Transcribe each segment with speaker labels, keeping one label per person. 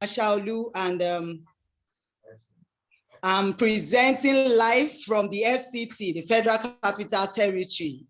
Speaker 1: Shaolu, and I'm presenting live from the FCT, the Federal Capital Territory.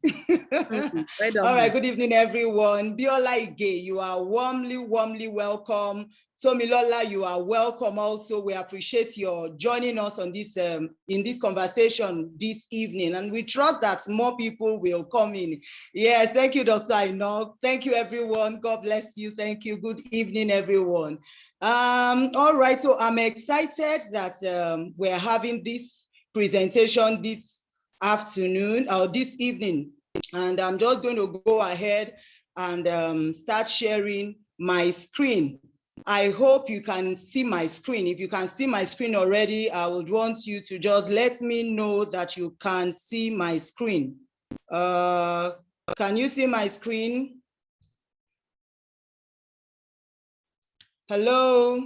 Speaker 1: All right, good evening, everyone. Biola Ige, you are warmly welcome. Tomilola, you are welcome also. We appreciate your joining us on this in this conversation this evening, and we trust that more people will come in. Yes, thank you, Dr. Ainok. Thank you, everyone. God bless you. Thank you. Good evening, everyone. All right, so I'm excited that we're having this presentation this afternoon or this evening, and I'm just going to go ahead and start sharing my screen. I hope you can see my screen. If you can see my screen already, I would want you to just let me know that you can see my screen. Can you see my screen? Hello?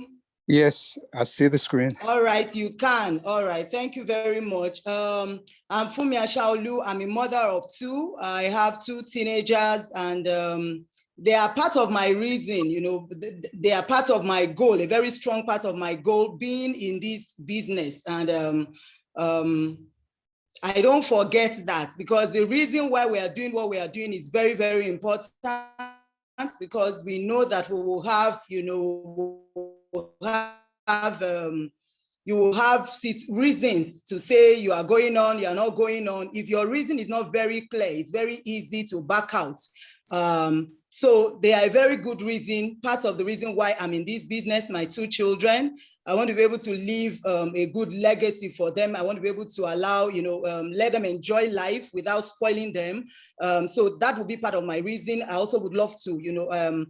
Speaker 2: Yes, I see the screen.
Speaker 1: All right, you can. All right, thank you very much. I'm Fumi Ashaolu. I'm a mother of two. I have two teenagers, and they are part of my reason, you know, they are part of my goal, a very strong part of my goal being in this business. And I don't forget that, because the reason why we are doing what we are doing is very, very important, because we know that we will have, you know, you will have reasons to say you are going on, you are not going on. If your reason is not very clear, it's very easy to back out. So they are a very good reason, part of the reason why I'm in this business. My two children, I want to be able to leave a good legacy for them. I want to be able to allow, you know, let them enjoy life without spoiling them. So that would be part of my reason. I also would love to, you know,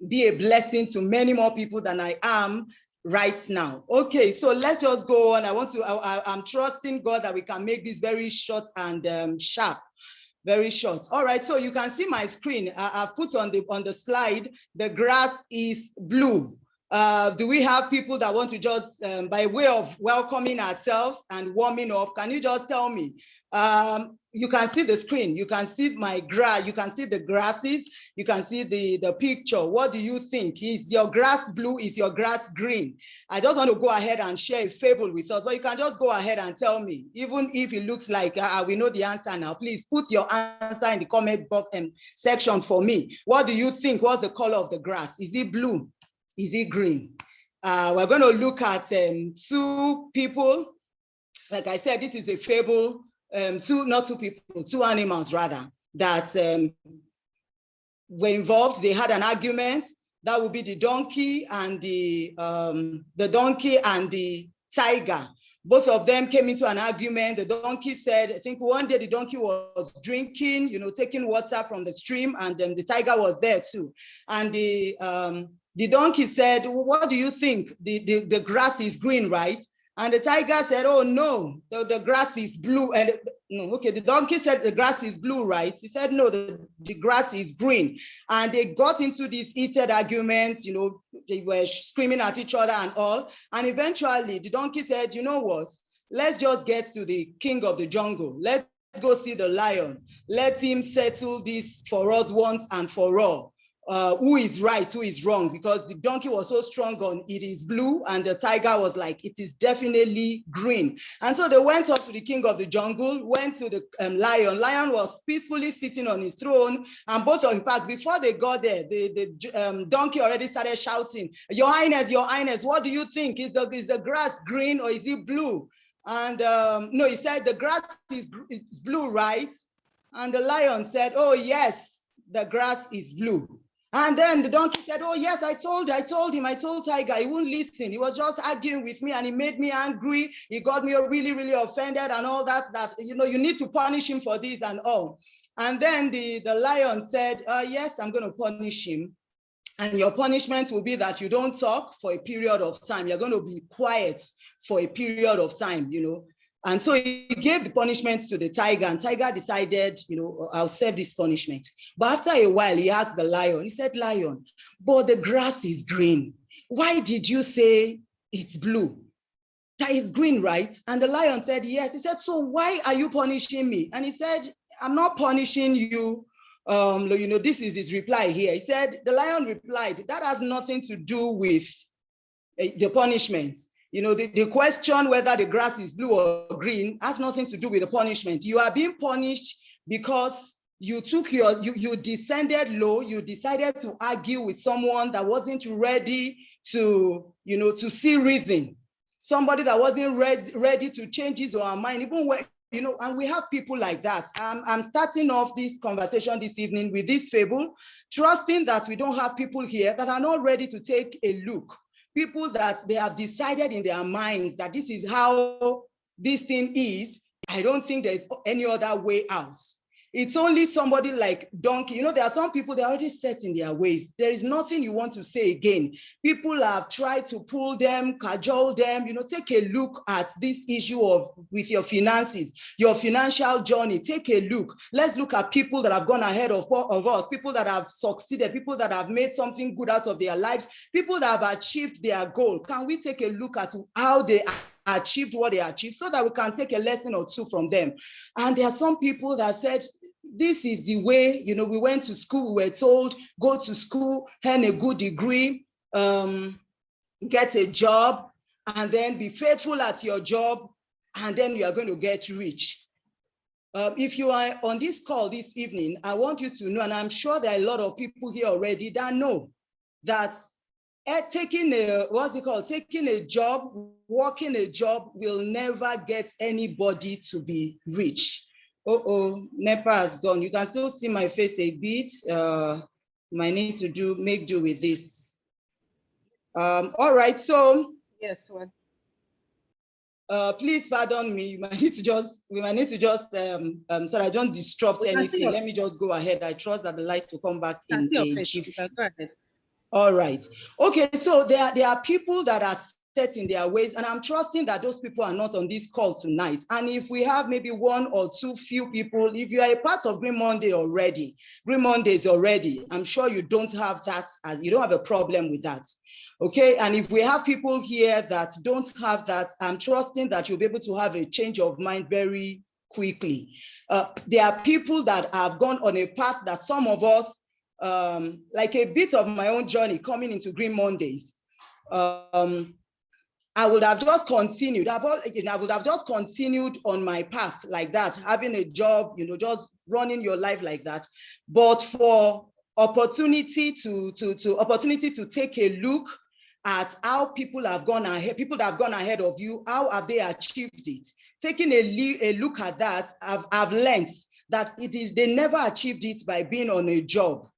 Speaker 1: be a blessing to many more people than I am right now. Okay, so let's just go on. I'm trusting God that we can make this very short and sharp. Very short. All right, so you can see my screen. I've put on the slide, the grass is blue. Do we have people that want to just, by way of welcoming ourselves and warming up, can you just tell me? You can see the screen, you can see my grass, you can see the grasses, you can see the picture. What do you think? Is your grass blue? Is your grass green? I just want to go ahead and share a fable with us, but you can just go ahead and tell me, even if it looks like we know the answer now. Please put your answer in the comment box section for me. What do you think? What's the color of the grass? Is it blue? Is it green? We're going to look at two people. Like I said, this is a fable. Two animals rather, that were involved. They had an argument. That would be the donkey and the tiger. Both of them came into an argument. The donkey said, I think one day the donkey was drinking, you know, taking water from the stream, and the tiger was there too. And the donkey said, what do you think? The grass is green, right? And the tiger said, oh no, the grass is blue. And no, okay, the donkey said the grass is blue, right? He said, no, the grass is green. And they got into these heated arguments, you know, they were screaming at each other and all. And eventually the donkey said, you know what? Let's just get to the king of the jungle. Let's go see the lion. Let him settle this for us once and for all. Who is right, who is wrong, because the donkey was so strong on it is blue, and the tiger was like, it is definitely green. And so they went up to the king of the jungle, went to the lion. Lion was peacefully sitting on his throne, and both of, in fact, before they got there, the donkey already started shouting, your highness, what do you think? Is the grass green or is it blue? And no, he said the grass is blue, right? And the lion said, oh yes, the grass is blue. And then the donkey said, oh yes, I told Tiger, he wouldn't listen. He was just arguing with me and he made me angry. He got me really, really offended and all that, you know, you need to punish him for this and all. And then the lion said, yes, I'm going to punish him. And your punishment will be that you don't talk for a period of time. You're going to be quiet for a period of time, you know. And so he gave the punishment to the tiger, and tiger decided, you know, I'll serve this punishment. But after a while, he asked the lion, he said, lion, but the grass is green. Why did you say it's blue? That is green, right? And the lion said, yes. He said, so why are you punishing me? And he said, I'm not punishing you. You know, this is his reply here. He said, the lion replied, that has nothing to do with the punishments. You know, the question whether the grass is blue or green has nothing to do with the punishment. You are being punished because you took you descended low. You decided to argue with someone that wasn't ready to, you know, to see reason. Somebody that wasn't ready to change his or her mind, even when, you know, and we have people like that. I'm starting off this conversation this evening with this fable, trusting that we don't have people here that are not ready to take a look. People that they have decided in their minds that this is how this thing is. I don't think there's any other way out. It's only somebody like Donkey. You know, there are some people, they're already set in their ways. There is nothing you want to say again. People have tried to pull them, cajole them. You know, take a look at this issue of with your finances, your financial journey. Take a look. Let's look at people that have gone ahead of us, people that have succeeded, people that have made something good out of their lives, people that have achieved their goal. Can we take a look at how they achieved what they achieved so that we can take a lesson or two from them? And there are some people that said, this is the way, you know, we went to school, we were told, go to school, earn a good degree, get a job, and then be faithful at your job, and then you are going to get rich. If you are on this call this evening, I want you to know, and I'm sure there are a lot of people here already that know that taking a, what's it called? Taking a job, working a job will never get anybody to be rich. Oh, NEPA has gone. You can still see my face a bit. Might need to make do with this. All right, so.
Speaker 3: Yes, well.
Speaker 1: Please pardon me. We might need to just so I don't disrupt anything. Let me just go ahead. I trust that the lights will come back in a jiffy. All right. Okay, so there are people that are set in their ways, and I'm trusting that those people are not on this call tonight. And if we have maybe one or two few people, if you are a part of Green Mondays already, I'm sure you don't have that, as you don't have a problem with that. Okay, and if we have people here that don't have that, I'm trusting that you'll be able to have a change of mind very quickly. There are people that have gone on a path that some of us, like a bit of my own journey coming into Green Mondays, I would have just continued. I would have just continued on my path like that, having a job, you know, just running your life like that. But for opportunity to take a look at how people have gone ahead, people that have gone ahead of you, how have they achieved it? Taking a look at that, I've learned that they never achieved it by being on a job.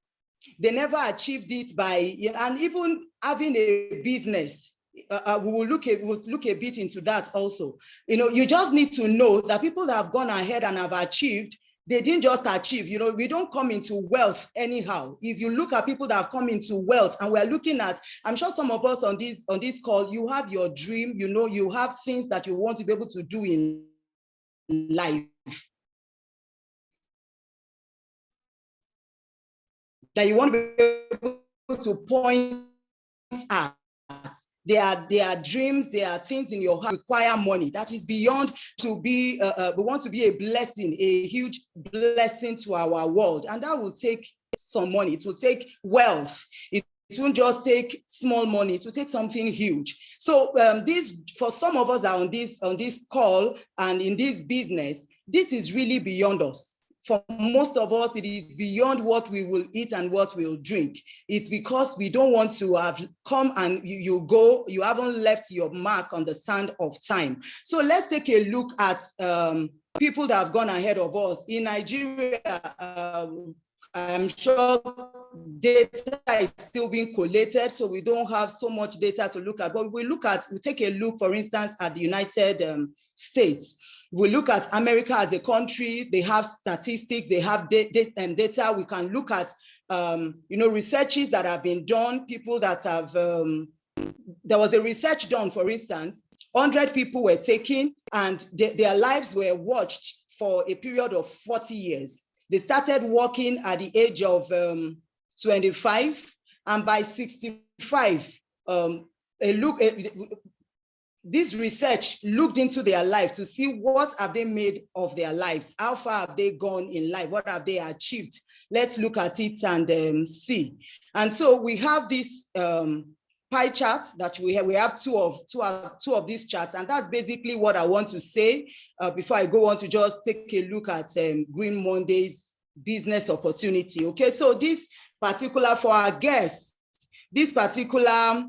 Speaker 1: They never achieved it by, and even having a business. We will look a bit into that also. You know, you just need to know that people that have gone ahead and have achieved, they didn't just achieve. You know, we don't come into wealth anyhow. If you look at people that have come into wealth, and we're looking at, I'm sure some of us on this call, you have your dream, you know, you have things that you want to be able to do in life, that you want to be able to point at. There are dreams, there are things in your heart require money. That is beyond to be, we want to be a blessing, a huge blessing to our world. And that will take some money. It will take wealth. It won't just take small money. It will take something huge. So this, for some of us that are on this call and in this business, this is really beyond us. For most of us, it is beyond what we will eat and what we'll drink. It's because we don't want to have come and you haven't left your mark on the sand of time. So let's take a look at people that have gone ahead of us. In Nigeria, I'm sure data is still being collated, so we don't have so much data to look at. But we take a look, for instance, at the United States. We look at America as a country. They have statistics, they have data. We can look at, researches that have been done. People that have, there was a research done, for instance, 100 people were taken and their lives were watched for a period of 40 years. They started working at the age of 25, and by 65, this research looked into their life to see what have they made of their lives, how far have they gone in life, what have they achieved. Let's look at it and see. And so we have this pie chart that we have two of these charts, and that's basically what I want to say before I go on to just take a look at Green Monday's business opportunity. Okay, so this particular, for our guests, this particular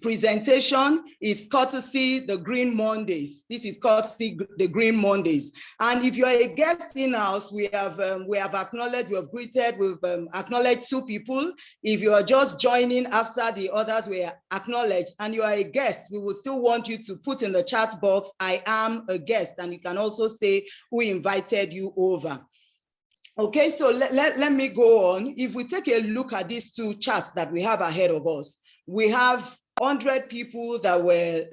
Speaker 1: presentation is courtesy the Green Mondays. This is courtesy the Green Mondays. And if you are a guest in-house, we have acknowledged, we have greeted, we've acknowledged 2 people. If you are just joining after the others were acknowledged and you are a guest, we will still want you to put in the chat box, I am a guest, and you can also say who invited you over. Okay, so let me go on. If we take a look at these 2 charts that we have ahead of us, we have 100 people that were,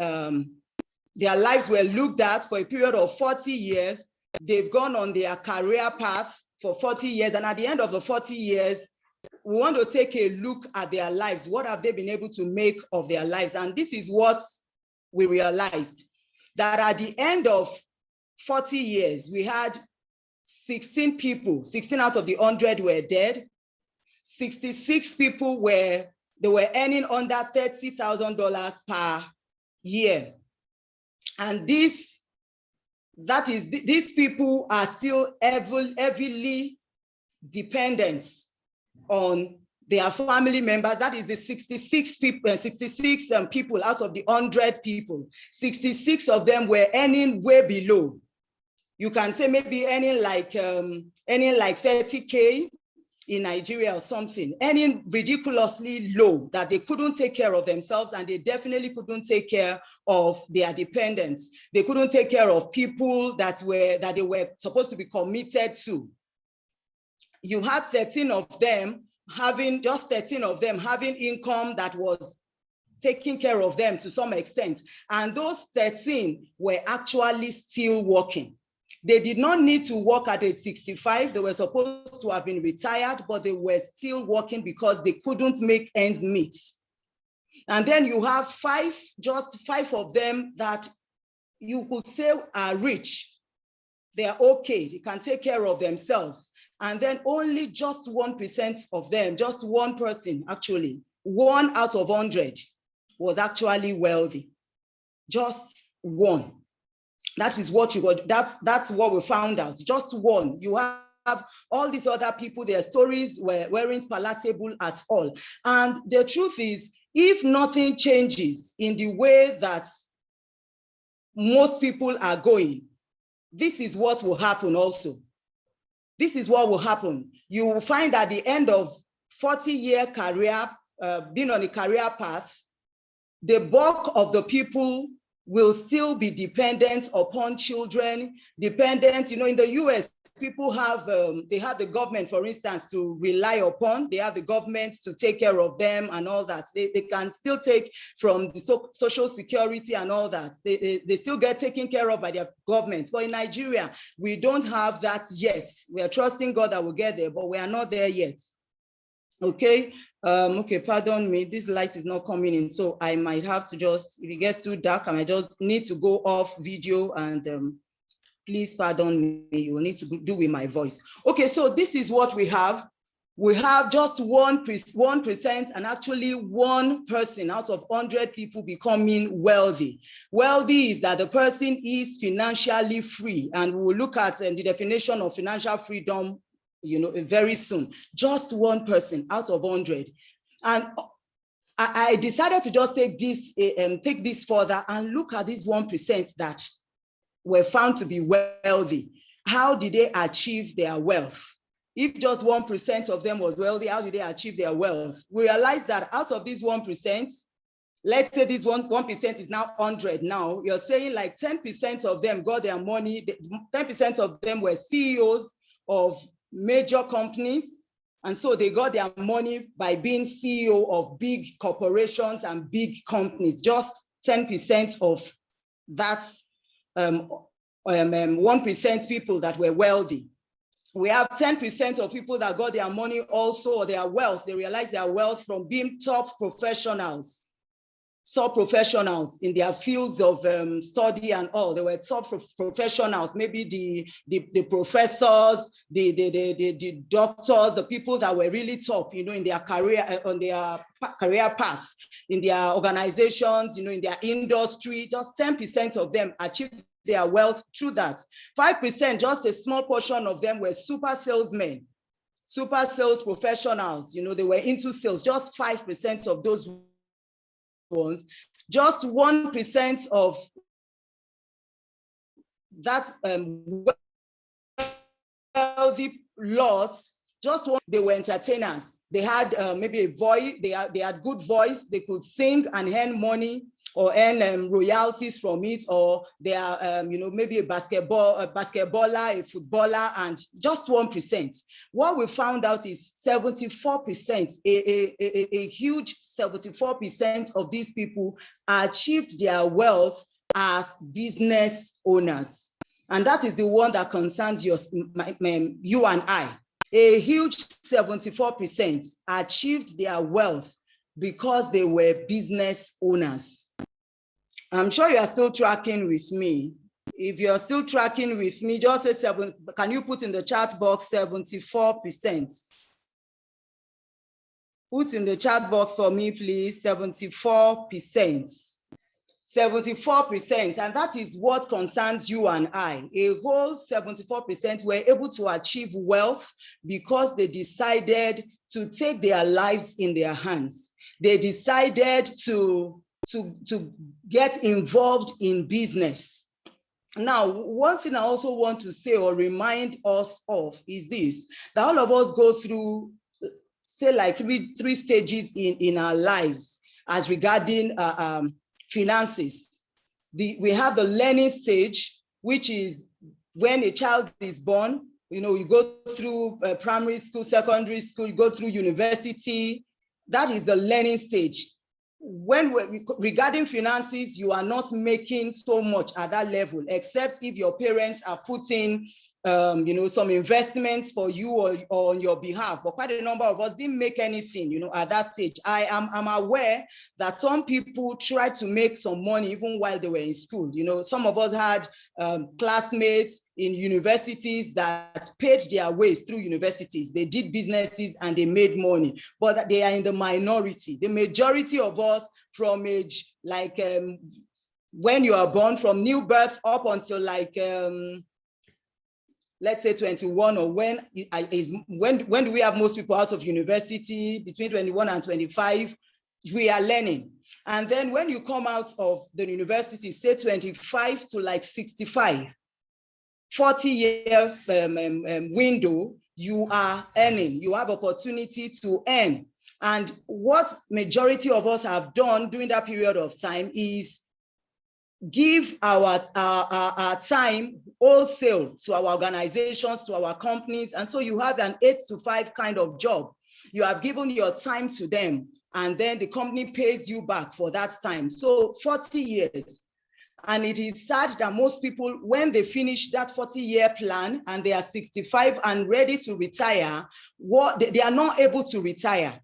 Speaker 1: their lives were looked at for a period of 40 years. They've gone on their career path for 40 years. And at the end of the 40 years, we want to take a look at their lives. What have they been able to make of their lives? And this is what we realized, that at the end of 40 years, we had 16 people, 16 out of the 100 were dead. 66 people were earning under $30,000 per year. And these people are still heavily dependent on their family members. That is the 66 people, 66 people out of the 100 people. 66 of them were earning way below. You can say maybe earning like 30K in Nigeria or something, earning ridiculously low, that they couldn't take care of themselves, and they definitely couldn't take care of their dependents. They couldn't take care of people that they were supposed to be committed to. You had 13 of them having income that was taking care of them to some extent. And those 13 were actually still working. They did not need to work at age 65. They were supposed to have been retired, but they were still working because they couldn't make ends meet. And then you have just five of them that you could say are rich. They are okay, they can take care of themselves. And then only just 1% of them, just one person actually, 1 out of 100 was actually wealthy. Just one. That is what you got. That's what we found out. Just one. You have all these other people, their stories weren't palatable at all. And the truth is, if nothing changes in the way that most people are going, this is what will happen also. This is what will happen. You will find at the end of 40-year career, being on a career path, the bulk of the people will still be dependent upon children, dependent, in the US, people have, they have the government, for instance, to rely upon. They have the government to take care of them and all that. They can still take from the social security and all that. They still get taken care of by their government. But in Nigeria, we don't have that yet. We are trusting God that we'll get there, but we are not there yet. Okay, okay, pardon me, this light is not coming in, so I might have to just, if it gets too dark, I might just need to go off video, and please pardon me, you will need to do with my voice. Okay, so this is what we have. We have just 1%, and actually one person out of 100 people becoming wealthy. Wealthy is that the person is financially free, and we'll look at the definition of financial freedom very soon. Just one person out of 100. And I decided to just take this further and look at this 1% that were found to be wealthy. How did they achieve their wealth? If just 1% of them was wealthy, how did they achieve their wealth? We realized that out of this 1%, let's say this 1% is now 100 now, you're saying like 10% of them got their money, 10% of them were CEOs of major companies, and so they got their money by being CEO of big corporations and big companies. Just 10% of that 1% people that were wealthy. We have 10% of people that got their money also, or their wealth. They realized their wealth from being top professionals. top professionals in their fields of study and all. They were top professionals, maybe the professors, the doctors, the people that were really top, you know, in their career, on their career path, in their organizations, you know, in their industry. Just 10% of them achieved their wealth through that. 5%, just a small portion of them were super salesmen, super sales professionals, you know, they were into sales. Just 5% of those ones, just 1% of that wealthy lots, just one, they were entertainers. They had maybe a voice, they had good voice, they could sing and earn money or earn royalties from it, or they are, you know, maybe a basketballer, a footballer, and just 1%. What we found out is 74%, a huge 74% of these people achieved their wealth as business owners. And that is the one that concerns you and I. A huge 74% achieved their wealth because they were business owners. I'm sure you are still tracking with me. If you're still tracking with me, just say 7. Can you put in the chat box 74%? Put in the chat box for me, please, 74%. 74%, and that is what concerns you and I. A whole 74% were able to achieve wealth because they decided to take their lives in their hands. They decided to get involved in business. Now, one thing I also want to say or remind us of is this, that all of us go through, say, like three stages in our lives as regarding finances. We have the learning stage, which is when a child is born. You know, you go through primary school, secondary school, you go through university. That is the learning stage. When regarding finances, you are not making so much at that level, except if your parents are putting you know, some investments for you or on your behalf. But quite a number of us didn't make anything, you know, at that stage. I'm aware that some people tried to make some money even while they were in school. You know, some of us had classmates in universities that paid their ways through universities. They did businesses and they made money, but they are in the minority. The majority of us from age, like when you are born, from new birth up until like, let's say 21, or when do we have most people out of university? Between 21 and 25, we are learning. And then when you come out of the university, say 25 to like 65, 40-year window, you are earning. You have opportunity to earn. And what majority of us have done during that period of time is give our time wholesale to our organizations, to our companies. And so you have an 8 to 5 kind of job. You have given your time to them, and then the company pays you back for that time. So 40 years. And it is sad that most people, when they finish that 40-year plan and they are 65 and ready to retire, they are not able to retire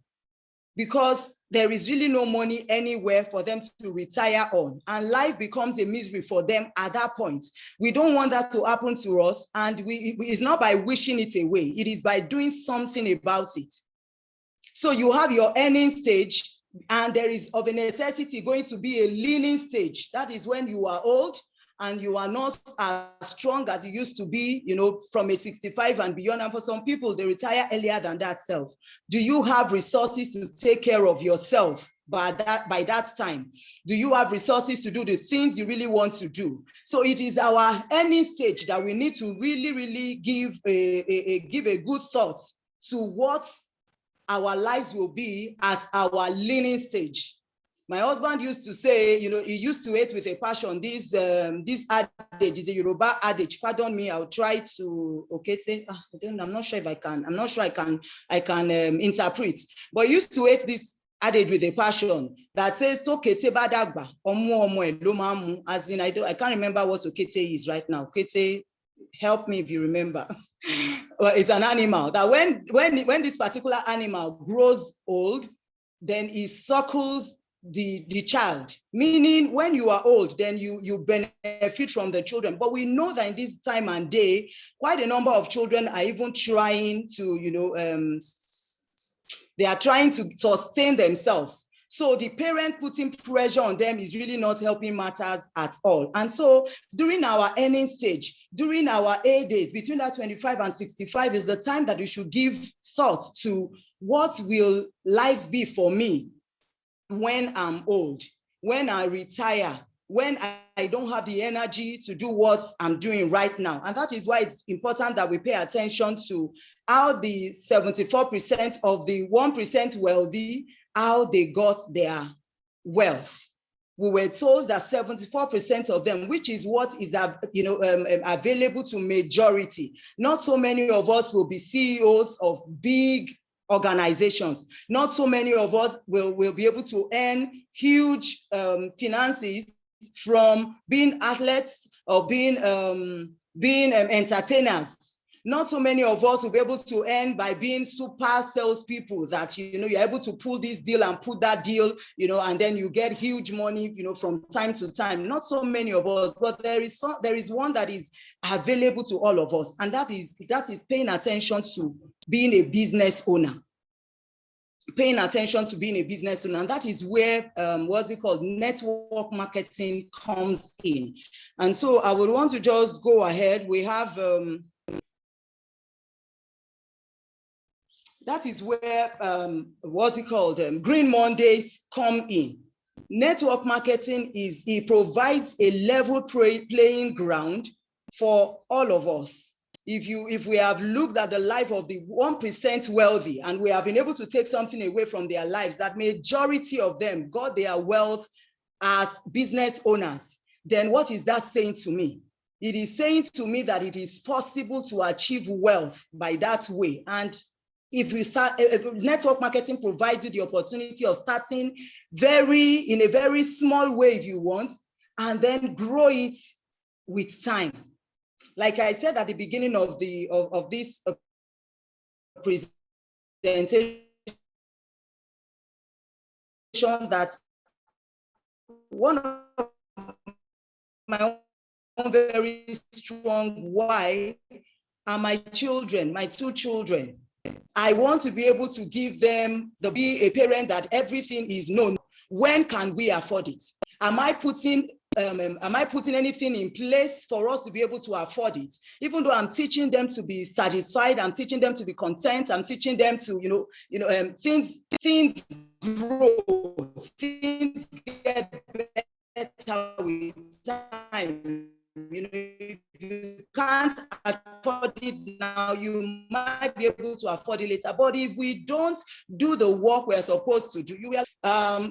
Speaker 1: because there is really no money anywhere for them to retire on, and life becomes a misery for them at that point. We don't want that to happen to us, and it's not by wishing it away, it is by doing something about it. So you have your earning stage, and there is of a necessity going to be a leaning stage. That is when you are old and you are not as strong as you used to be, you know, from age 65 and beyond. And for some people, they retire earlier than that self. Do you have resources to take care of yourself by that time? Do you have resources to do the things you really want to do? So it is our earning stage that we need to really give a good thought to what our lives will be at our leaning stage. My husband used to say, you know, he used to hate with a passion this adage, is a Yoruba adage. Pardon me, I'll try to I'm not sure if I can. I'm not sure I can interpret. But he used to hate this adage with a passion that says, "Okete badagba, omu lo mamu." As in, I can't remember what okete is right now. Okete, help me if you remember. Well, it's an animal that when this particular animal grows old, then it suckles the child, meaning when you are old, then you benefit from the children. But we know that in this time and day, quite a number of children are even trying to, they are trying to sustain themselves. So the parent putting pressure on them is really not helping matters at all. And so during our earning stage, during our A days, between that 25 and 65 is the time that we should give thought to what will life be for me when I'm old, when I retire, when I don't have the energy to do what I'm doing right now. And that is why it's important that we pay attention to how the 74% of the 1% wealthy, how they got their wealth. We were told that 74% of them, which is what is available to majority. Not so many of us will be CEOs of big organizations. Not so many of us will be able to earn huge finances from being athletes or being entertainers. Not so many of us will be able to earn by being super salespeople that, you're able to pull this deal and put that deal, and then you get huge money, from time to time. Not so many of us, but there is one that is available to all of us. And that is paying attention to being a business owner. Paying attention to being a business owner. And that is where, network marketing comes in. And so I would want to just go ahead. We have, that is where, Green Mondays come in. Network marketing it provides a level playing ground for all of us. If we have looked at the life of the 1% wealthy and we have been able to take something away from their lives, that majority of them got their wealth as business owners, then what is that saying to me? It is saying to me that it is possible to achieve wealth by that way. And if network marketing provides you the opportunity of starting in a very small way if you want, and then grow it with time. Like I said at the beginning of this presentation, that one of my own very strong why are my children, my two children. I want to be able to give them, be a parent that everything is known. When can we afford it? Am I putting anything in place for us to be able to afford it? Even though I'm teaching them to be satisfied, I'm teaching them to be content, I'm teaching them to, things grow, things get better with time. If you can't afford it now, you might be able to afford it later. But if we don't do the work we're supposed to do, you will.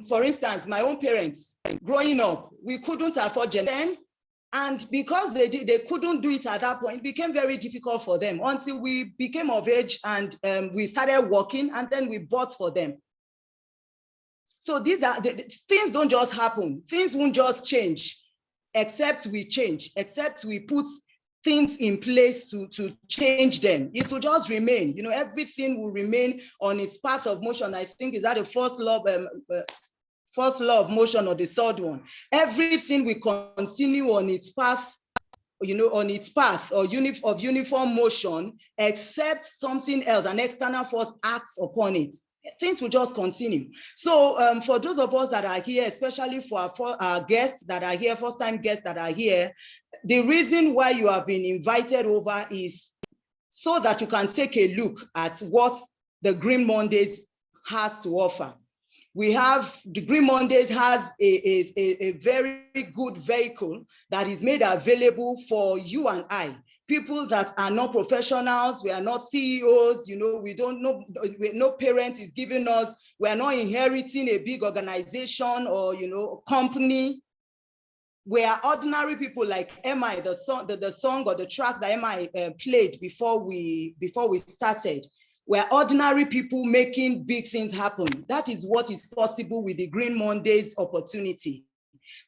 Speaker 1: For instance, my own parents, growing up, we couldn't afford then, and because they couldn't do it at that point, it became very difficult for them until we became of age and we started working, and then we bought for them. So these are things don't just happen. Things won't just change. Except we change, except we put things in place to change them. It will just remain. Everything will remain on its path of motion. I think is that the first law of motion or the third one. Everything will continue on its path, on its path or of uniform motion, except something else, an external force acts upon it. Things will just continue. So for those of us that are here, especially for our guests that are here, first-time guests that are here, the reason why you have been invited over is so that you can take a look at what the Green Mondays has to offer. The Green Mondays has a very good vehicle that is made available for you and I. People that are not professionals, we are not CEOs, we don't know, no parent is giving us, we are not inheriting a big organization or, company. We are ordinary people like MI, the song or the track that MI played before we started. We're ordinary people making big things happen. That is what is possible with the Green Mondays opportunity.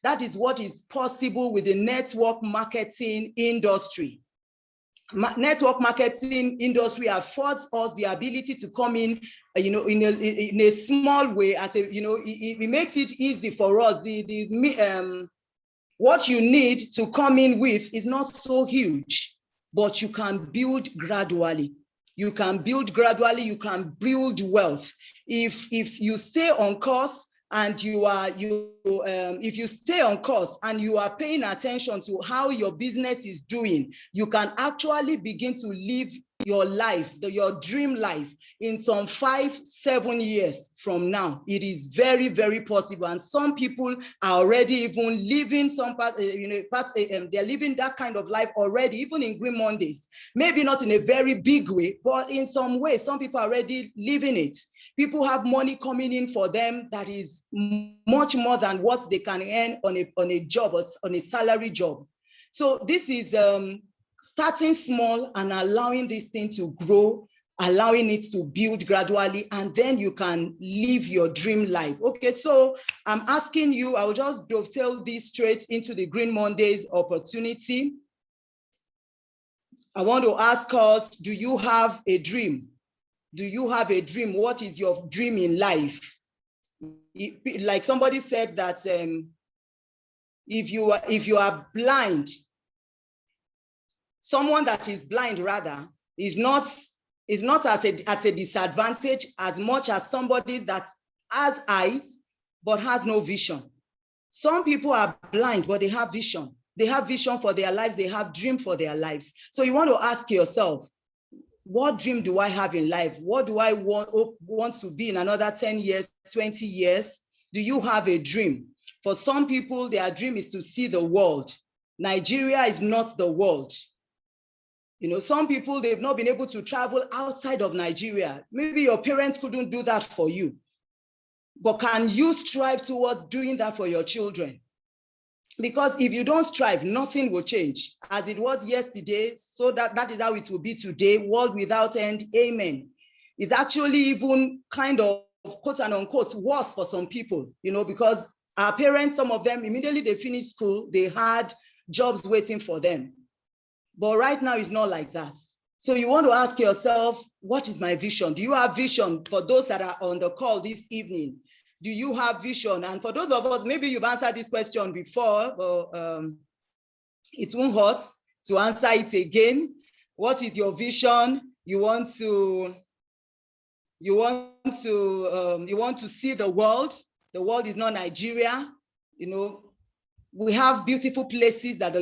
Speaker 1: That is what is possible with the network marketing industry. network marketing industry affords us the ability to come in, in a small way. It makes it easy for us. What you need to come in with is not so huge, but you can build gradually. You can build gradually. You can build wealth if you stay on course. And if you stay on course and you are paying attention to how your business is doing, you can actually begin to live your life, your dream life, in some 5-7 years from now. It is very, very possible. And some people are already even living some part, they're living that kind of life already, even in Green Mondays. Maybe not in a very big way, but in some way, some people are already living it. People have money coming in for them that is much more than what they can earn on a job, or on a salary job. So this is starting small and allowing this thing to grow, allowing it to build gradually, and then you can live your dream life. Okay, so I'm asking you, I will just dovetail this straight into the Green Mondays opportunity. I want to ask us, do you have a dream? Do you have a dream? What is your dream in life? Like somebody said that if you are blind, someone that is blind rather is not at a disadvantage as much as somebody that has eyes but has no vision. Some people are blind, but they have vision. They have vision for their lives. They have dream for their lives. So you want to ask yourself, what dream do I have in life? What do I want to be in another 10 years, 20 years? Do you have a dream? For some people, their dream is to see the world. Nigeria is not the world. Some people, they've not been able to travel outside of Nigeria. Maybe your parents couldn't do that for you. But can you strive towards doing that for your children? Because if you don't strive, nothing will change. As it was yesterday, so that is how it will be today. World without end, amen. It's actually even kind of quote and unquote worse for some people, because our parents, some of them, immediately they finished school, they had jobs waiting for them. But right now, it's not like that. So you want to ask yourself, what is my vision? Do you have vision? For those that are on the call this evening, do you have vision? And for those of us, maybe you've answered this question before, but it won't hurt to answer it again. What is your vision? You want to see the world. The world is not Nigeria. We have beautiful places that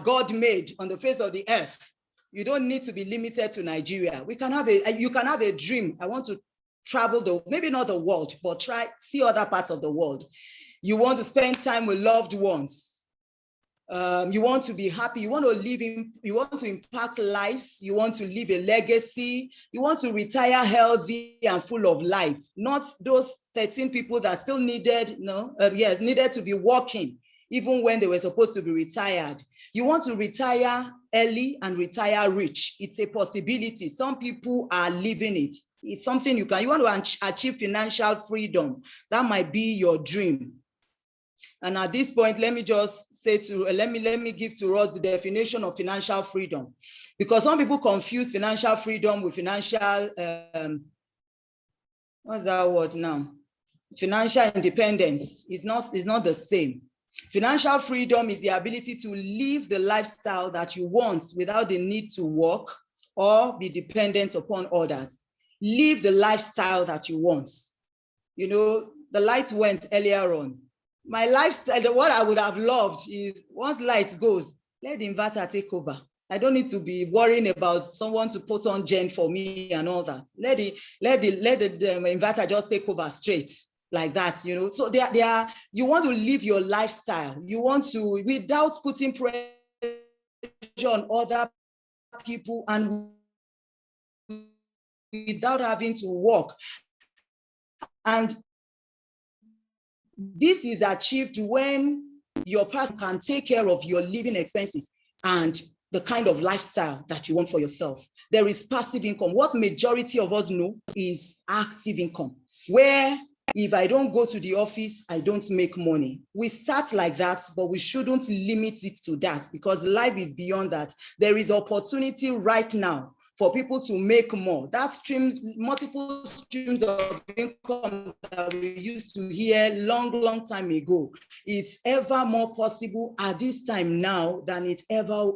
Speaker 1: God made on the face of the earth. You don't need to be limited to Nigeria. You can have a dream. I want to travel maybe not the world, but see other parts of the world. You want to spend time with loved ones. You want to be happy. You want to impact lives. You want to leave a legacy. You want to retire healthy and full of life. Not those 13 people that still needed to be working even when they were supposed to be retired. You want to retire early and retire rich. It's a possibility. Some people are living it. It's something you want to achieve financial freedom. That might be your dream. And at this point, let me just say let me give to us the definition of financial freedom, because some people confuse financial freedom with financial, what's that word now? Financial independence. It's not the same. Financial freedom is the ability to live the lifestyle that you want without the need to work or be dependent upon others. Live the lifestyle that you want. The light went earlier on. My lifestyle, what I would have loved is once light goes, let the inverter take over. I don't need to be worrying about someone to put on gen for me and all that. Let the inverter just take over straight. Like that, so you want to live your lifestyle. You want to, without putting pressure on other people and without having to work. And this is achieved when your person can take care of your living expenses and the kind of lifestyle that you want for yourself. There is passive income. What majority of us know is active income, where if I don't go to the office, I don't make money. We start like that, but we shouldn't limit it to that, because life is beyond that. There is opportunity right now for people to make more. That multiple streams of income that we used to hear long time ago, it's ever more possible at this time now than it ever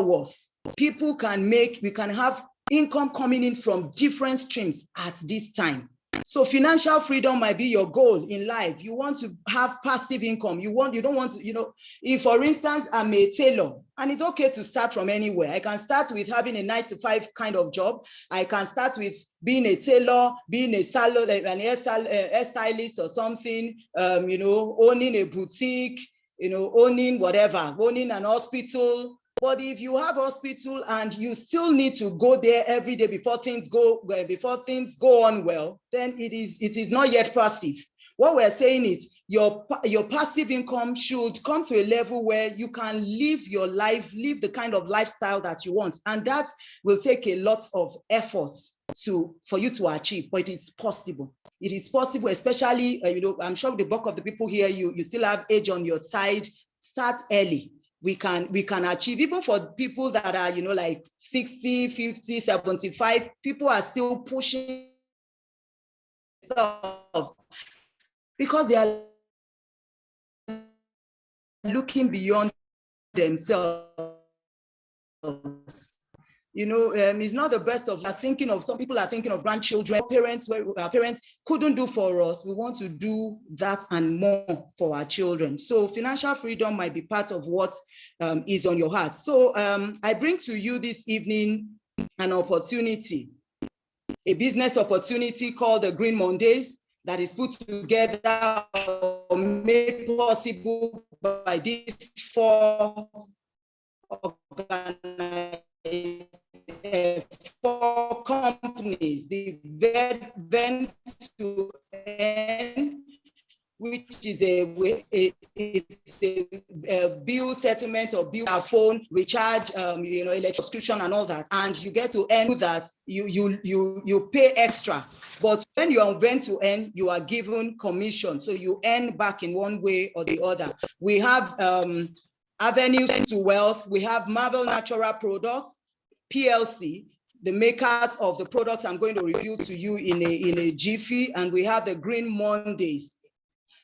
Speaker 1: was. People can we can have income coming in from different streams at this time. So financial freedom might be your goal in life. You want to have passive income. You don't want to, if for instance, I'm a tailor, and it's okay to start from anywhere. I can start with having a 9-to-5 kind of job. I can start with being a tailor, being a salon, an hair stylist or something, owning a boutique, owning whatever, owning an hospital. But if you have hospital and you still need to go there every day before things go on well, then it is not yet passive. What we're saying is your passive income should come to a level where you can live your life, live the kind of lifestyle that you want, and that will take a lot of effort for you to achieve. But it is possible. It is possible, especially I'm sure the bulk of the people here, you still have age on your side. Start early. We can achieve, even for people that are like 60, 50, 75, people are still pushing themselves because they are looking beyond themselves. It's not the best of thinking of, some people are thinking of grandchildren, parents, where our parents couldn't do for us. We want to do that and more for our children. So financial freedom might be part of what is on your heart. So I bring to you this evening an opportunity, a business opportunity called the Green Mondays, that is put together or made possible by these 4 companies, the Vent to Earn, which is a bill settlement or bill our phone, recharge, electric subscription and all that, and you get to earn that. You pay extra, but when you're on Vent to Earn, you are given commission, so you earn back in one way or the other. We have avenues to wealth. We have Marvel Natural Products PLC, the makers of the products I'm going to review to you in a jiffy, and we have the Green Mondays.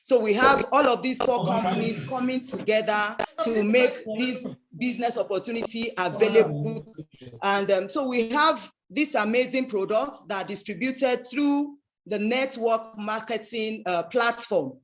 Speaker 1: So we have all of these 4 companies coming together to make this business opportunity available. And so we have these amazing products that are distributed through the network marketing platform.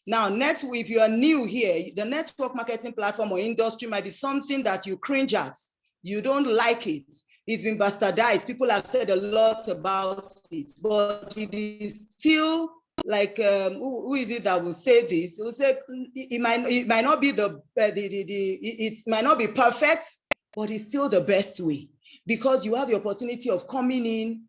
Speaker 1: Now, if you are new here, the network marketing platform or industry might be something that you cringe at. You don't like it. It's been bastardized. People have said a lot about it, but it is still like, who is it that will say this? It will say it might not be it might not be perfect, but it's still the best way, because you have the opportunity of coming in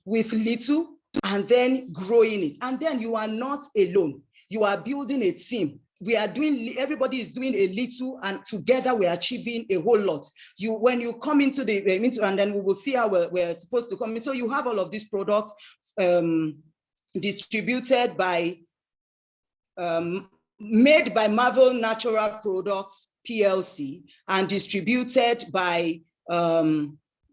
Speaker 1: with little and then growing it. And then you are not alone. You are building a team. Everybody is doing a little, and together we're achieving a whole lot. When you come into and then we will see how we're supposed to come in. So you have all of these products distributed by, made by Marvel Natural Products PLC and distributed by the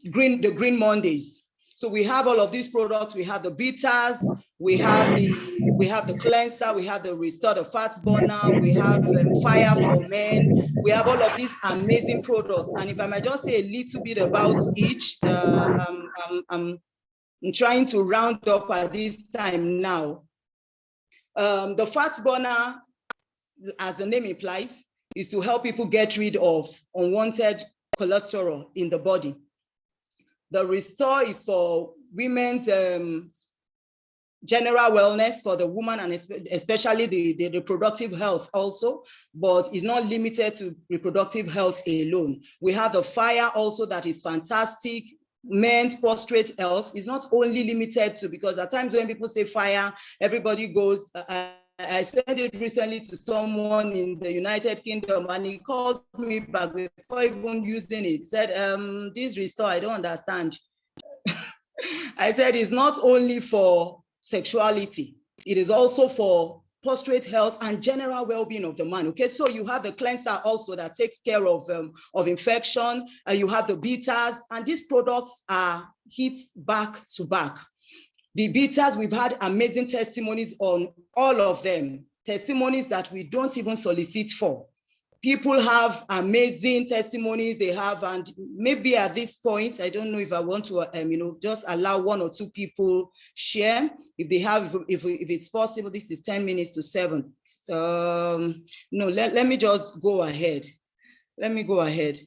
Speaker 1: Green Mondays. So we have all of these products. We have the bitters, we have the cleanser, we have the restore the fat burner, we have fire for men. We have all of these amazing products. And if I might just say a little bit about each, I'm trying to round up at this time now. The fat burner, as the name implies, is to help people get rid of unwanted cholesterol in the body. The restore is for women's general wellness, for the woman, and especially the reproductive health also, but it's not limited to reproductive health alone. We have the fire also, that is fantastic. Men's prostate health is not only limited to, because at times when people say fire, everybody goes, I sent it recently to someone in the United Kingdom, and he called me back before even using it. He said, this restore, I don't understand. I said it's not only for sexuality, it is also for prostate health and general well-being of the man. Okay, so you have the cleanser also that takes care of infection. You have the bitters, and these products are hit back to back. The bitters, we've had amazing testimonies on all of them, testimonies that we don't even solicit for. People have amazing testimonies they have, and maybe at this point, I don't know if I want to, just allow one or two people share if they have, if it's possible. This is 10 minutes to 7. No, let me just go ahead. Let me go ahead.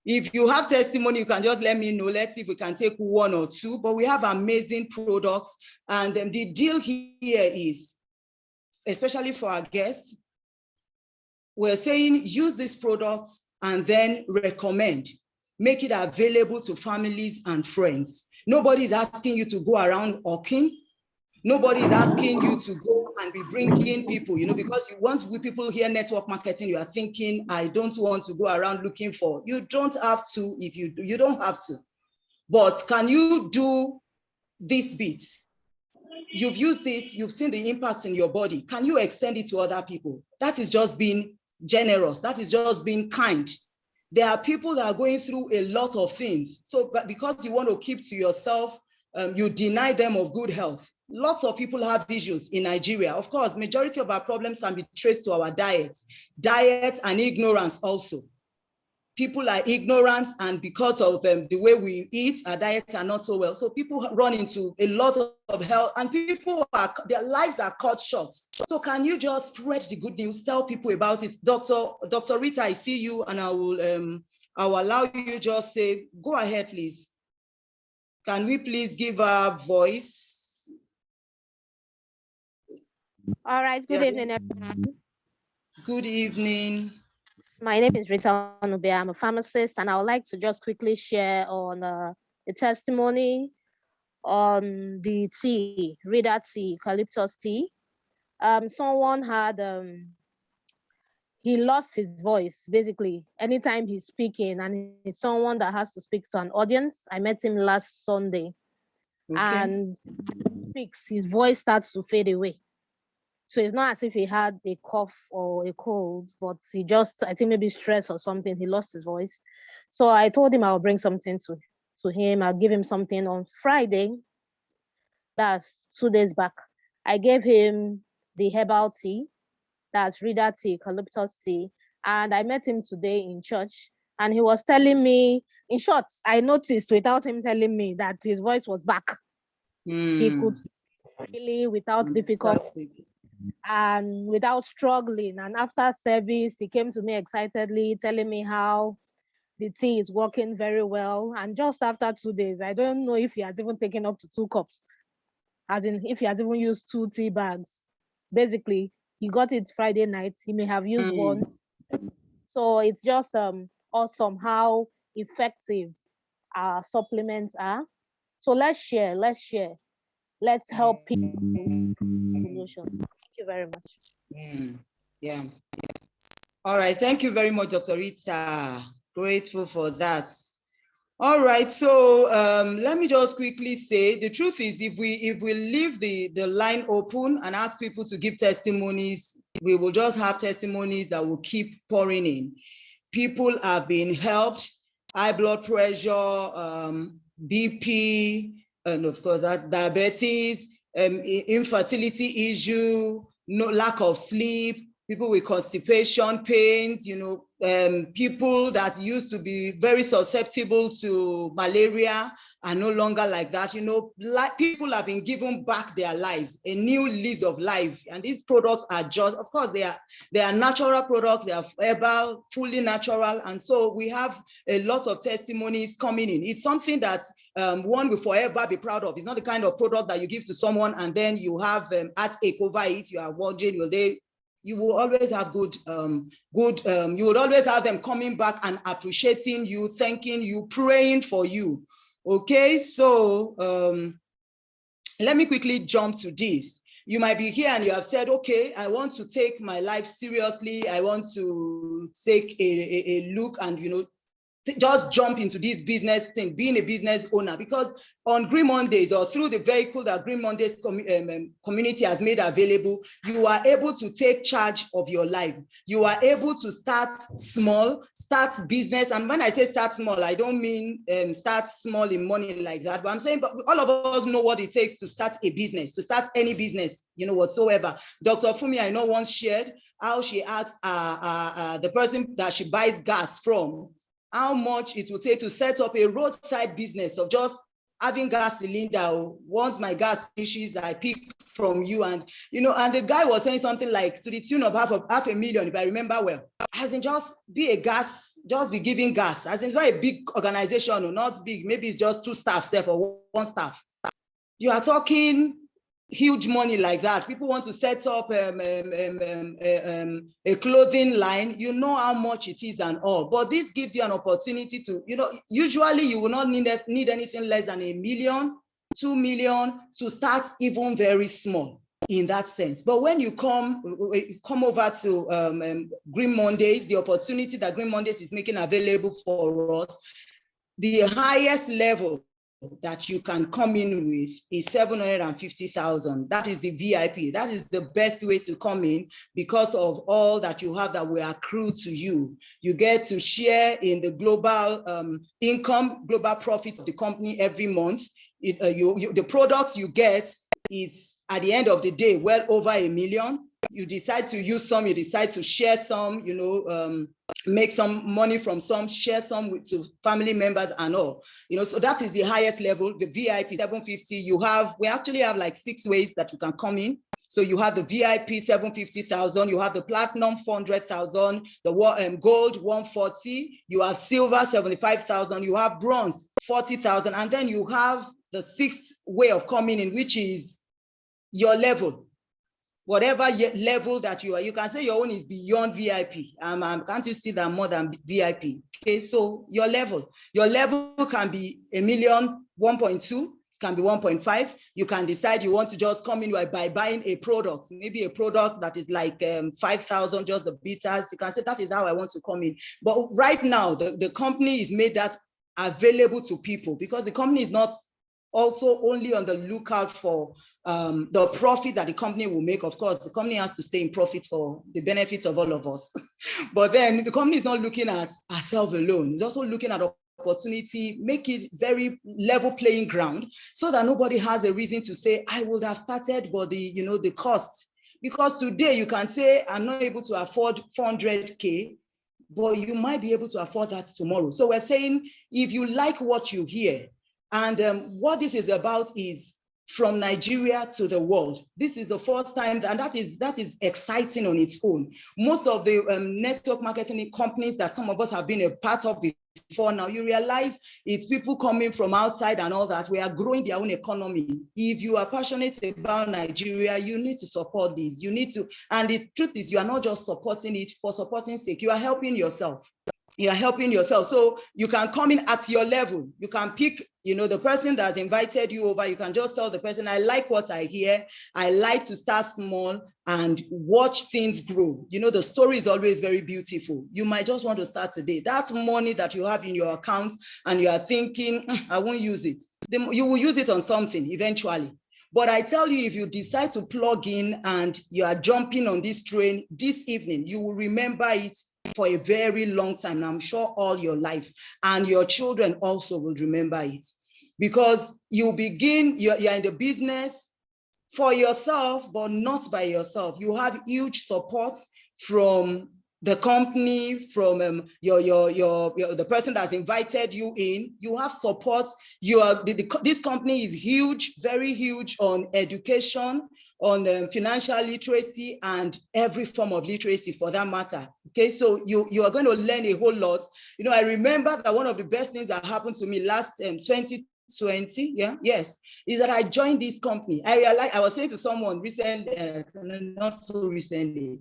Speaker 1: If you have testimony, you can just let me know. Let's see if we can take one or two, but we have amazing products. And the deal here is, especially for our guests, we're saying use these products and then recommend, make it available to families and friends. Nobody's asking you to go around hawking. Nobody's asking you to go and be bringing people, because once people hear network marketing, you are thinking, I don't want to go around looking for. You don't have to. If you don't have to. But can you do this bit? You've used it, you've seen the impact in your body. Can you extend it to other people? That is just being generous. That is just being kind. There are people that are going through a lot of things. So, but because you want to keep to yourself, you deny them of good health. Lots of people have issues in Nigeria. Of course, majority of our problems can be traced to our diet and ignorance also. People are ignorant, and because of the way we eat, our diets are not so well. So people run into a lot of health, and their lives are cut short. So can you just spread the good news, tell people about it? Dr. Rita, I see you, and I will allow you just say, go ahead, please. Can we please give our voice?
Speaker 3: All right, good evening, everyone.
Speaker 1: Good evening.
Speaker 3: My name is Rita Onube. I'm a pharmacist, and I would like to just quickly share on a testimony on the tea, Rita tea, eucalyptus tea. Someone had, he lost his voice, basically, anytime he's speaking, and he's someone that has to speak to an audience. I met him last Sunday, and speaks, his voice starts to fade away. So it's not as if he had a cough or a cold, but he just, I think maybe stress or something, he lost his voice. So I told him I'll bring something to him. I'll give him something on Friday. That's 2 days back. I gave him the herbal tea, that's Rita tea, eucalyptus tea. And I met him today in church, and he was telling me, in short, I noticed without him telling me that his voice was back. He could really, without difficulty and without struggling. And after service, he came to me excitedly, telling me how the tea is working very well. And just after 2 days, I don't know if he has even taken up to 2 cups, as in if he has even used 2 tea bags. Basically, he got it Friday night. He may have used one. So it's just awesome how effective our supplements are. So let's share. Let's help people. Thank you very much.
Speaker 1: Yeah. All right. Thank you very much, Dr. Rita. Grateful for that. All right. So let me just quickly say, the truth is, if we leave the line open and ask people to give testimonies, we will just have testimonies that will keep pouring in. People are being helped. High blood pressure, BP, and of course that diabetes, infertility issue, no lack of sleep, people with constipation, pains, people that used to be very susceptible to malaria are no longer like that. Like people have been given back their lives, a new lease of life. And these products are just, of course, they are natural products, they are herbal, fully natural. And so we have a lot of testimonies coming in. It's something that one will forever be proud of. It's not the kind of product that you give to someone and then you have heartache over it. You are wondering, you will always have you would always have them coming back and appreciating you, thanking you, praying for you. Okay, so let me quickly jump to this. You might be here and you have said, okay, I want to take my life seriously. I want to take a look and, just jump into this business thing, being a business owner, because on Green Mondays or through the vehicle that Green Mondays community has made available, you are able to take charge of your life. You are able to start small, start business. And when I say start small, I don't mean start small in money like that, but I'm saying, but all of us know what it takes to start a business, to start any business, whatsoever. Dr. Fumi, I know, once shared how she asked the person that she buys gas from, how much it will take to set up a roadside business of just having gas cylinder. Once my gas finishes, I pick from you. And and the guy was saying something like to the tune of half a million, if I remember well. As in, just be giving gas. As in, it's not a big organization, or not big, maybe it's just 2 staff or 1 staff. You are talking huge money like that. People want to set up a clothing line. You know how much it is and all, but this gives you an opportunity to, usually you will not need anything less than 1 million, 2 million to start, even very small in that sense. But when you come over to Green Mondays, the opportunity that Green Mondays is making available for us, the highest level that you can come in with is 750,000. That is the VIP. That is the best way to come in, because of all that you have that will accrue to you. You get to share in the global income, global profits of the company every month. The products you get is, at the end of the day, well over 1 million. You decide to use some, you decide to share some, make some money from some, share some to family members and all. So that is the highest level, the VIP 750. We actually have like 6 ways that you can come in. So you have the VIP 750,000, you have the platinum 400,000, the gold 140, you have silver 75,000, you have bronze 40,000, and then you have the 6th way of coming in, which is your level. Whatever level that you are, you can say your own is beyond VIP. Can't you see that more than VIP? Okay, so your level can be 1 million, 1.2, can be 1.5. You can decide you want to just come in by buying a product, maybe a product that is like 5,000, just the bitters. You can say that is how I want to come in. But right now, the company is made that available to people, because the company is not also only on the lookout for the profit that the company will make. Of course, the company has to stay in profit for the benefits of all of us. But then the company is not looking at herself alone. It's also looking at opportunity, make it very level playing ground, so that nobody has a reason to say, I would have started, but the costs. Because today you can say, I'm not able to afford 400K, but you might be able to afford that tomorrow. So we're saying, if you like what you hear, and what this is about is from Nigeria to the world. This is the first time, and that is exciting on its own. Most of the network marketing companies that some of us have been a part of before now, you realize it's people coming from outside and all that. We are growing their own economy. If you are passionate about Nigeria, you need to support this. You need to, and the truth is, you are not just supporting it for supporting sake. You are helping yourself. You are helping yourself. So you can come in at your level. You can pick, the person that's invited you over. You can just tell the person, I like what I hear. I like to start small and watch things grow. The story is always very beautiful. You might just want to start today. That money that you have in your account and you are thinking, I won't use it. You will use it on something eventually. But I tell you, if you decide to plug in and you are jumping on this train this evening, you will remember it for a very long time. And I'm sure all your life, and your children also will remember it, because you're in the business for yourself, but not by yourself. You have huge support from the company, from the person that's invited you in. You have support. This company is huge, very huge on education, on financial literacy, and every form of literacy for that matter. Okay, so you are going to learn a whole lot. I remember that one of the best things that happened to me last 2020, is that I joined this company. I realized, I was saying to someone recently, not so recently,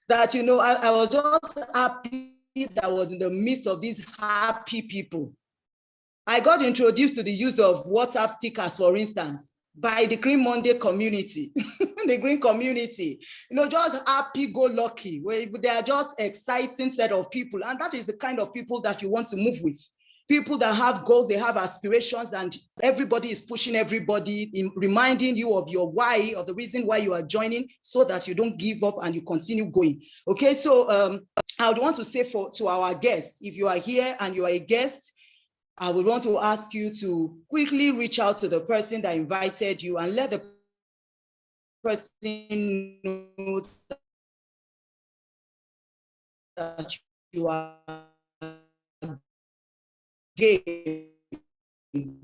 Speaker 1: that I was just happy that I was in the midst of these happy people. I got introduced to the use of WhatsApp stickers, for instance. by the Green Monday community, the Green community, just happy-go-lucky, where they are just exciting set of people. And that is the kind of people that you want to move with. People that have goals, they have aspirations, and everybody is pushing everybody, in reminding you of your why, of the reason why you are joining, so that you don't give up and you continue going. Okay, so I would want to say to our guests, if you are here and you are a guest, I would want to ask you to quickly reach out to the person that invited you and let the person know that you are gay.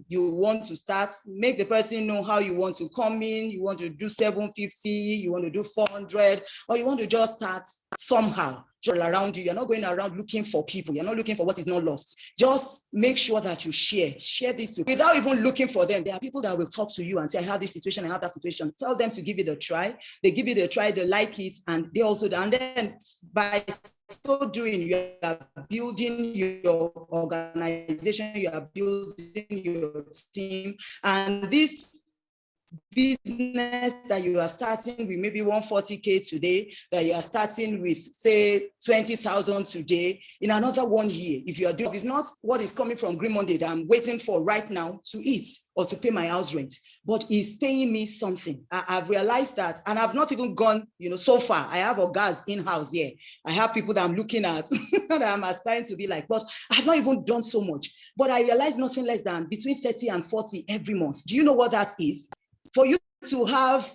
Speaker 1: You want to start, make the person know how you want to come in. You want to do 750, you want to do 400, or you want to just start somehow just around you. You're not going around looking for people. You're not looking for what is not lost. Just make sure that you share this without even looking for them. There are people that will talk to you and say, I have this situation, I have that situation. Tell them to give it a try. They give it a try, they like it, and they also, and then by so doing, you are building your organization, you are building your team, and this business that you are starting with maybe 140K today, that you are starting with, say, 20,000 today, in another 1 year, if you are doing, it's not what is coming from Green Monday that I'm waiting for right now to eat or to pay my house rent, but it's paying me something. I've realized that, and I've not even gone, so far. I have a gas in-house here. I have people that I'm looking at that I'm aspiring to be like, but I've not even done so much. But I realized nothing less than between 30 and 40 every month. Do you know what that is? For you to have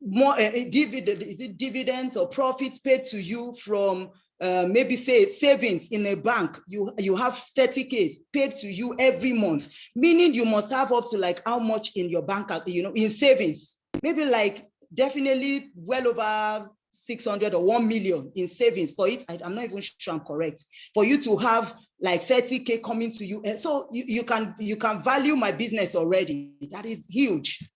Speaker 1: more dividends or profits paid to you from maybe say savings in a bank, you have 30K paid to you every month, meaning you must have up to like how much in your bank, in savings, maybe like definitely well over 600 or 1 million in savings for it. I'm not even sure I'm correct. For you to have like 30K coming to you, so you can value my business already. That is huge.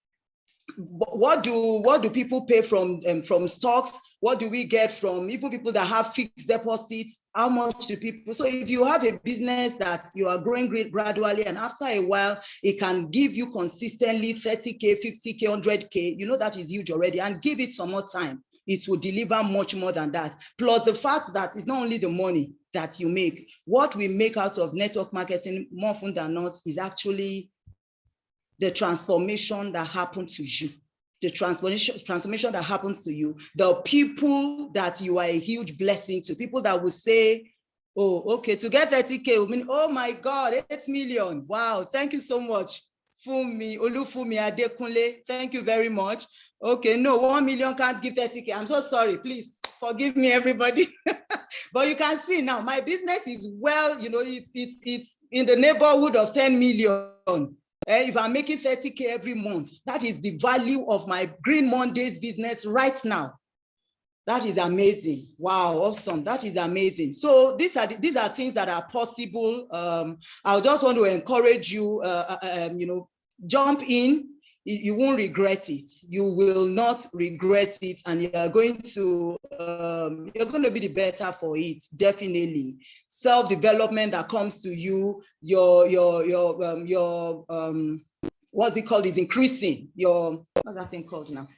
Speaker 1: What do people pay from stocks? What do we get from even people that have fixed deposits? How much do people? So if you have a business that you are growing gradually, and after a while it can give you consistently 30K, 50K, 100K, that is huge already. And give it some more time, it will deliver much more than that. Plus the fact that it's not only the money that you make. What we make out of network marketing more often than not is actually the transformation that happened to you, the transformation that happens to you, the people that you are a huge blessing to, people that will say, oh, okay, to get 30K, I mean, oh my God, 8 million. Wow, thank you so much. Olufumi Adekunle, thank you very much. Okay, no, 1 million can't give 30K. I'm so sorry, please forgive me, everybody. But you can see now, my business is it's in the neighborhood of 10 million. If I'm making 30K every month, that is the value of my Green Mondays business right now. That is amazing. Wow, awesome. That is amazing. So these are things that are possible. I just want to encourage you, jump in. You won't regret it. You will not regret it, and you are going to be the better for it. Definitely, self-development that comes to you, what's it called, is increasing. What's that thing called now?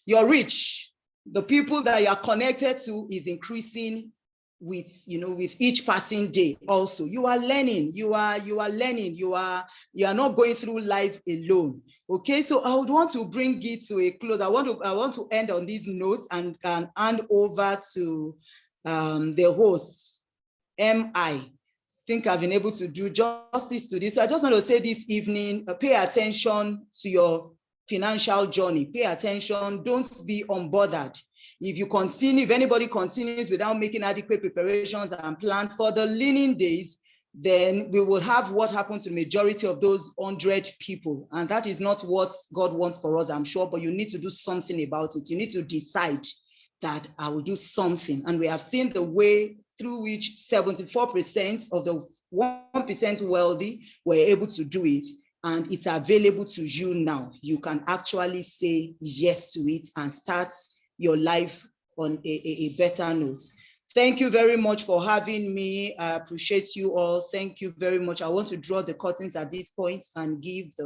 Speaker 1: Your reach. The people that you are connected to is increasing with each passing day. Also, you are learning. You are learning. You are not going through life alone. Okay, so I would want to bring it to a close. I want to end on these notes and hand over to the hosts. I think I've been able to do justice to this. So I just want to say this evening, pay attention to your financial journey. Pay attention. Don't be unbothered. If anybody continues without making adequate preparations and plans for the leaning days, then we will have what happened to the majority of those 100 people. And that is not what God wants for us, I'm sure, but you need to do something about it. You need to decide that I will do something. And we have seen the way through which 74% of the 1% wealthy were able to do it. And it's available to you now. You can actually say yes to it and start your life on a better note. Thank you very much for having me. I appreciate you all. Thank you very much. I want to draw the curtains at this point and give the